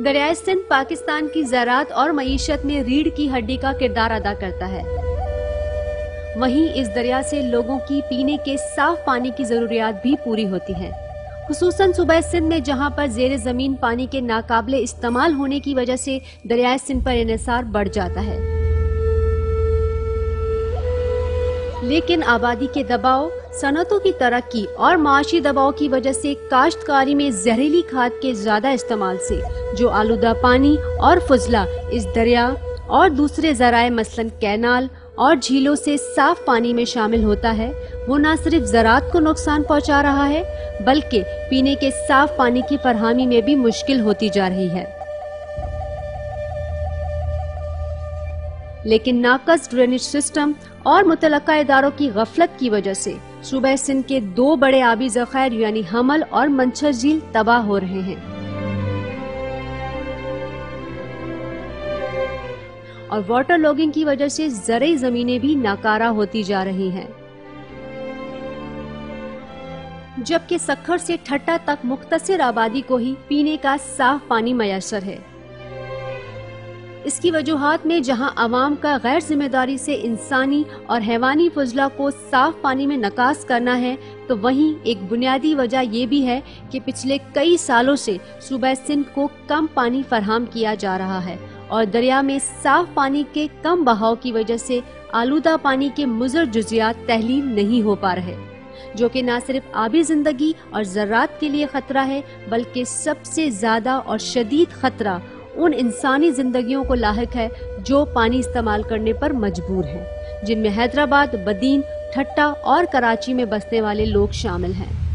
दरियाए सिंध पाकिस्तान की ज़राअत और मईशत में रीढ़ की हड्डी का किरदार अदा करता है। वहीं इस दरिया से लोगों की पीने के साफ पानी की जरूरियात भी पूरी होती है, खुसूसन सूबा सिंध में जहां पर जेर जमीन पानी के नाकाबिले इस्तेमाल होने की वजह से दरियाए सिंध पर इन्हिसार बढ़ जाता है। लेकिन आबादी के दबाव, सनतों की तरक्की और माशी दबाव की वजह से काश्तकारी में जहरीली खाद के ज्यादा इस्तेमाल से जो आलूदा पानी और फजला इस दरिया और दूसरे जराए मसलन कैनाल और झीलों से साफ पानी में शामिल होता है, वो न सिर्फ ज़राअत को नुकसान पहुंचा रहा है बल्कि पीने के साफ पानी की फरहमी में भी मुश्किल होती जा रही है। लेकिन नाकस ड्रेनेज सिस्टम और मुतलका इदारों की गफलत की वजह से सूबा सिंध के 2 बड़े आबी ज़खायर यानी हमल और मंछर झील तबाह हो रहे हैं और वाटर लॉगिंग की वजह से ज़रई जमीनें भी नाकारा होती जा रही हैं। जबकि सखर से ठट्टा तक मुख्तसर आबादी को ही पीने का साफ पानी मयसर है। इसकी वजूहात में जहां अवाम का गैर जिम्मेदारी से इंसानी और हैवानी फजला को साफ पानी में नकास करना है, तो वहीं एक बुनियादी वजह ये भी है कि पिछले कई सालों से सूबा सिंध को कम पानी फराहम किया जा रहा है और दरिया में साफ पानी के कम बहाव की वजह से आलूदा पानी के मुज़र जुज़ियात तहलील नहीं हो पा रहे, जो कि न सिर्फ आबी जिंदगी और ज़राअत के लिए खतरा है बल्कि सबसे ज्यादा और शदीद खतरा उन इंसानी जिंदगियों को लाहिक है जो पानी इस्तेमाल करने पर मजबूर हैं, जिनमें हैदराबाद, बदीन, ठट्टा और कराची में बसने वाले लोग शामिल हैं।